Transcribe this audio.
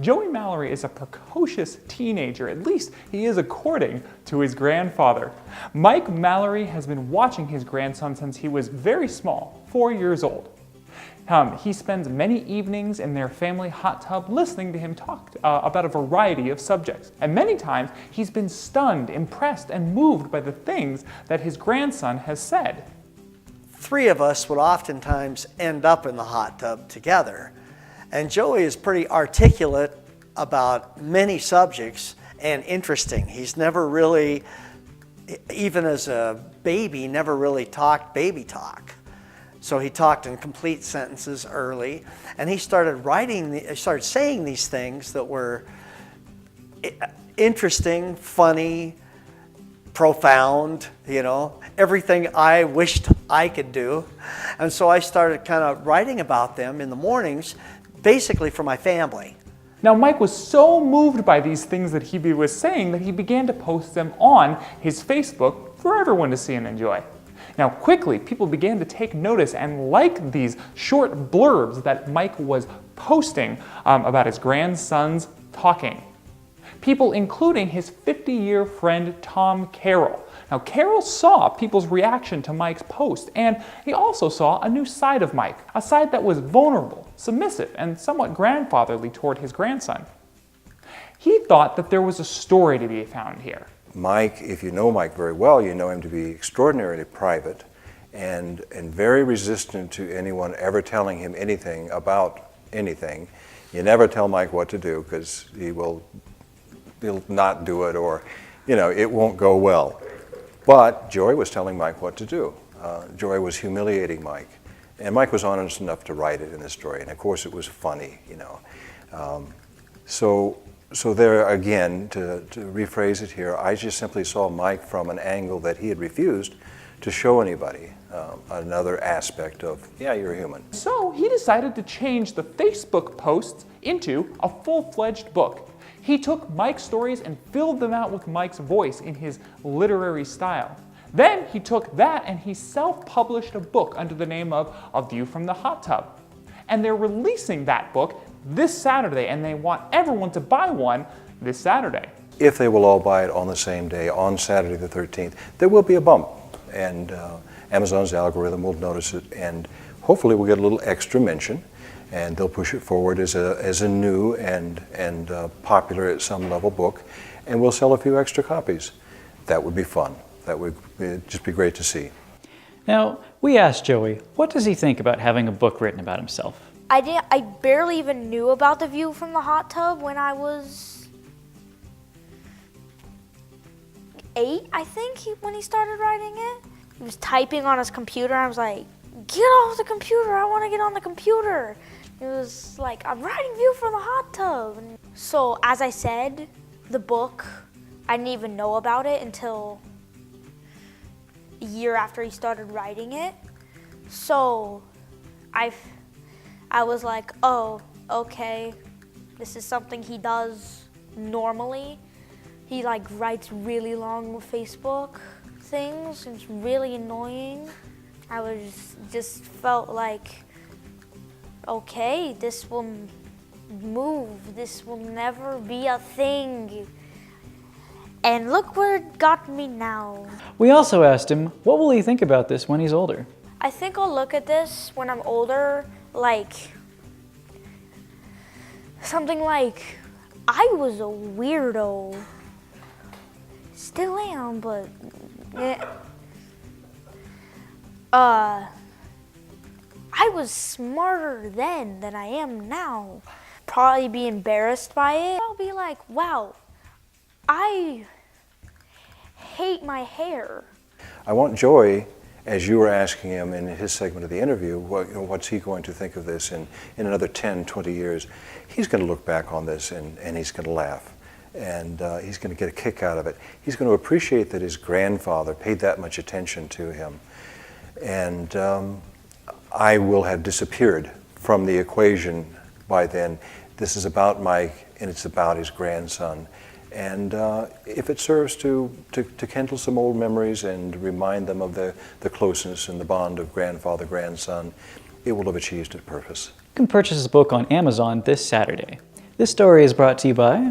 Joey Mallory is a precocious teenager, at least he is according to his grandfather. Mike Mallory has been watching his grandson since he was very small, 4 years old. He spends many evenings in their family hot tub listening to him talk about a variety of subjects. And many times he's been stunned, impressed, and moved by the things that his grandson has said. 3 of us would oftentimes end up in the hot tub together. And Joey is pretty articulate about many subjects and interesting. He's never really, even as a baby, never really talked baby talk. So he talked in complete sentences early, and he started saying these things that were interesting, funny, profound, everything I wished I could do. And so I started kind of writing about them in the mornings, basically for my family. Now, Mike was so moved by these things that he was saying that he began to post them on his Facebook for everyone to see and enjoy. Now, quickly, people began to take notice and like these short blurbs that Mike was posting about his grandson's talking. People including his 50-year friend Tom Carrol. Now, Carrol saw people's reaction to Mike's post, and he also saw a new side of Mike, a side that was vulnerable, submissive, and somewhat grandfatherly toward his grandson. He thought that there was a story to be found here. Mike, if you know Mike very well, you know him to be extraordinarily private and very resistant to anyone ever telling him anything about anything. You never tell Mike what to do because he'll not do it, or it won't go well. But Joey was telling Mike what to do. Joey was humiliating Mike, and Mike was honest enough to write it in the story, and of course it was funny, So there again, to rephrase it here, I just simply saw Mike from an angle that he had refused to show anybody, another aspect of, yeah, you're human. So he decided to change the Facebook posts into a full-fledged book. He took Mike's stories and filled them out with Mike's voice in his literary style. Then he took that and he self-published a book under the name of A View from the Hot Tub. And they're releasing that book this Saturday, and they want everyone to buy one this Saturday. If they will all buy it on the same day, on Saturday the 13th, there will be a bump, and Amazon's algorithm will notice it, and hopefully we'll get a little extra mention, and they'll push it forward as a new and popular at some level book, and we'll sell a few extra copies. That would be fun. That would just be great to see. Now, we asked Joey, what does he think about having a book written about himself? I barely even knew about The View from the Hot Tub when I was 8, I think, when he started writing it. He was typing on his computer, and I was like, get off the computer, I want to get on the computer. It was like, I'm writing View from the Hot Tub. So, as I said, the book, I didn't even know about it until a year after he started writing it. So, I was like, oh, okay, this is something he does normally. He writes really long Facebook things, and it's really annoying. I just felt like, okay, this will move, this will never be a thing. And look where it got me now. We also asked him, what will he think about this when he's older? I think I'll look at this when I'm older, something like, I was a weirdo. Still am, but I was smarter then than I am now. Probably be embarrassed by it. I'll be like, wow, I hate my hair. I want Joey, as you were asking him in his segment of the interview, what's he going to think of this in another 10, 20 years? He's going to look back on this and he's going to laugh. And he's going to get a kick out of it. He's going to appreciate that his grandfather paid that much attention to him. And I will have disappeared from the equation by then. This is about Mike, and it's about his grandson. And if it serves to kindle some old memories and remind them of the closeness and the bond of grandfather-grandson, it will have achieved its purpose. You can purchase this book on Amazon this Saturday. This story is brought to you by